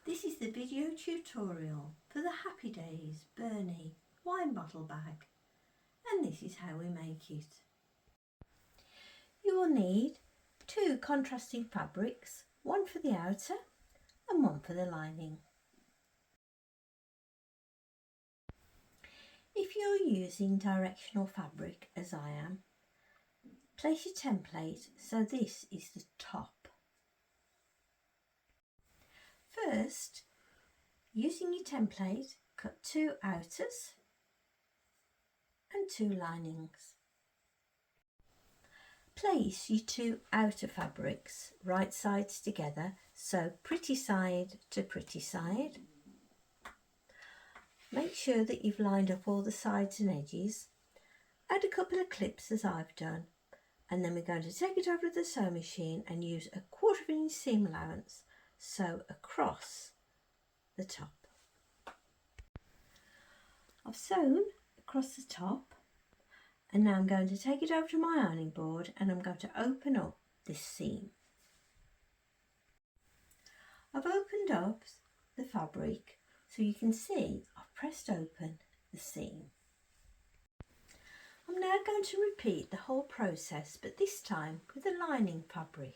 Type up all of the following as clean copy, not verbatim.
This is the video tutorial for the Happy Days Bernie wine bottle bag, and this is how we make it. You will need two contrasting fabrics, one for the outer and one for the lining. If you're using directional fabric as I am, place your template so this is the top. First, using your template, cut two outers and two linings. Place your two outer fabrics right sides together, so pretty side to pretty side. Make sure that you've lined up all the sides and edges. Add a couple of clips as I've done, and then we're going to take it over to the sewing machine and use a 1/4 inch seam allowance, sew across the top. I've sewn across the top, and now I'm going to take it over to my ironing board and I'm going to open up this seam. I've opened up the fabric so you can see I've pressed open the seam. I'm now going to repeat the whole process, but this time with the lining fabric.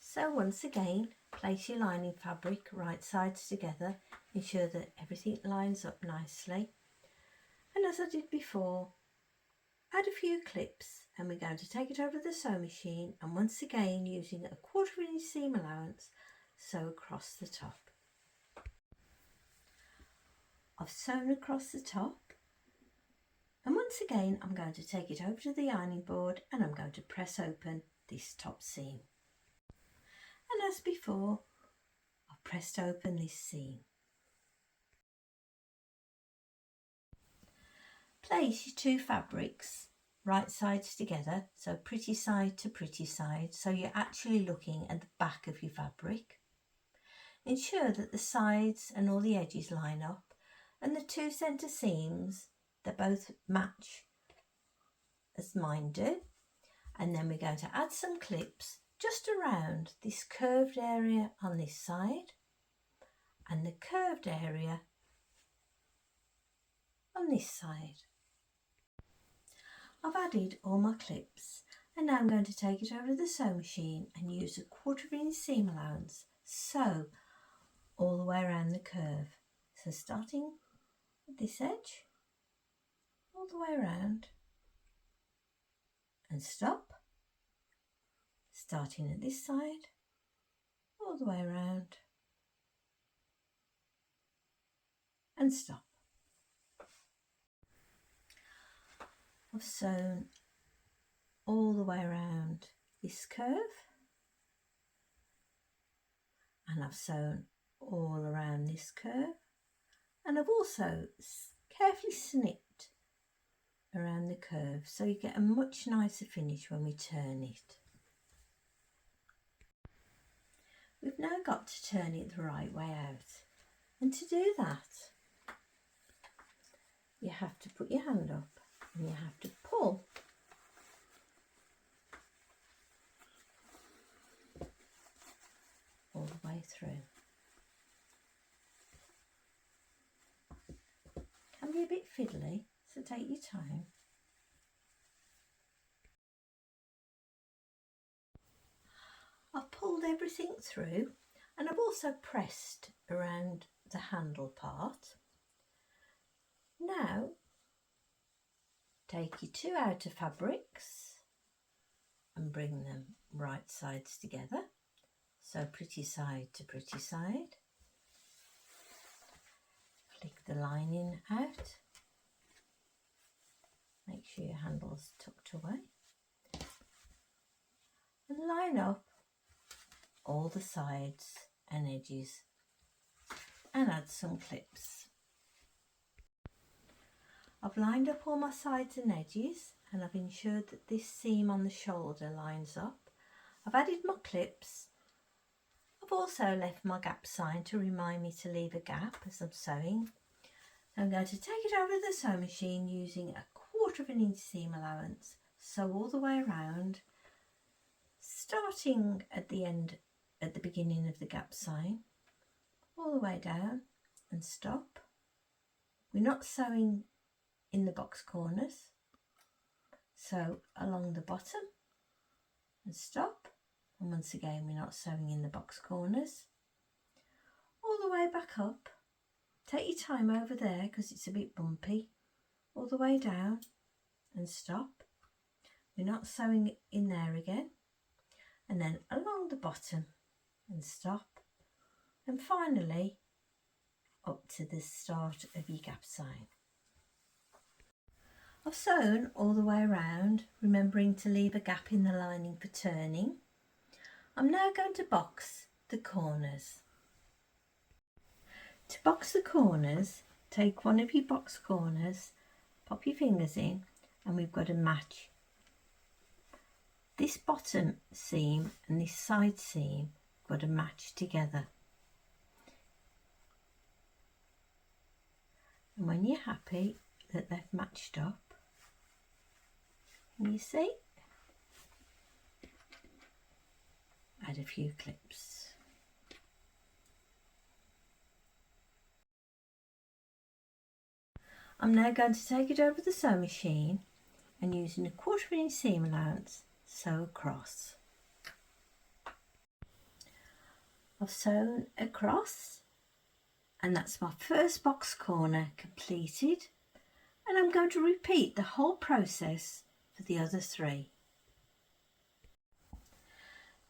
So once again, place your lining fabric right sides together, ensure that everything lines up nicely. And as I did before, add a few clips and we're going to take it over the sewing machine and once again using a 1/4 inch seam allowance, sew across the top. I've sewn across the top, and once again I'm going to take it over to the ironing board and I'm going to press open this top seam. And as before, I've pressed open this seam. Place your two fabrics right sides together, so pretty side to pretty side, so you're actually looking at the back of your fabric. Ensure that the sides and all the edges line up, and the two centre seams, they both match as mine do. And then we're going to add some clips just around this curved area on this side and the curved area on this side. I've added all my clips and now I'm going to take it over to the sewing machine and use a 1/4 inch seam allowance, sew all the way around the curve. So starting at this edge, all the way around and stop. Starting at this side, all the way around and stop. I've sewn all the way around this curve and I've sewn all around this curve, and I've also carefully snipped around the curve so you get a much nicer finish when we turn it. We've now got to turn it the right way out, and to do that you have to put your hand up and you have to pull all the way through. Can be a bit fiddly, so take your time. I've pulled everything through and I've also pressed around the handle part. Now take your two outer fabrics and bring them right sides together, so pretty side to pretty side. Flick the lining out, make sure your handle's tucked away, and line up all the sides and edges and add some clips. I've lined up all my sides and edges and I've ensured that this seam on the shoulder lines up. I've added my clips. I've also left my gap sign to remind me to leave a gap as I'm sewing. I'm going to take it over to the sewing machine using a 1/4 inch seam allowance, sew all the way around, starting at the end, at the beginning of the gap sign, all all the way down and stop. We're not sewing in the box corners, so along the bottom and stop, and once again we're not sewing in the box corners. All the way back up, take your time over there because it's a bit bumpy, all the way down and stop. We're not sewing in there again, and then along the bottom and stop, and finally up to the start of your gap sign. I've sewn all the way around, remembering to leave a gap in the lining for turning. I'm now going to box the corners. To box the corners, take one of your box corners, pop your fingers in, and we've got to match this bottom seam and this side seam, got to match together. And when you're happy that they've matched up, can you see? Add a few clips. I'm now going to take it over the sewing machine and using a 1/4 inch seam allowance, sew across. I've sewn across, and that's my first box corner completed, and I'm going to repeat the whole process for the other 3.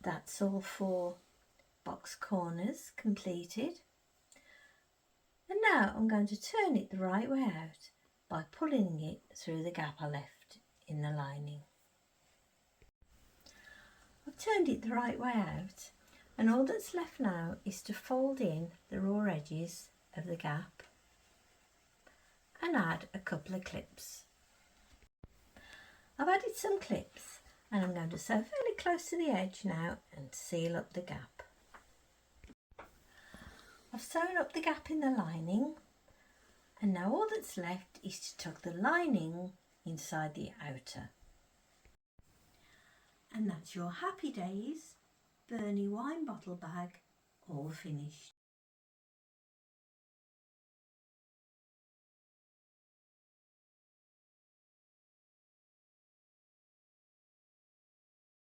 That's all 4 box corners completed, and now I'm going to turn it the right way out by pulling it through the gap I left in the lining. I've turned it the right way out, and all that's left now is to fold in the raw edges of the gap and add a couple of clips. I've added some clips, and I'm going to sew fairly close to the edge now and seal up the gap. I've sewn up the gap in the lining, and now all that's left is to tuck the lining inside the outer. And that's your Happy Days Bernie wine bottle bag all finished.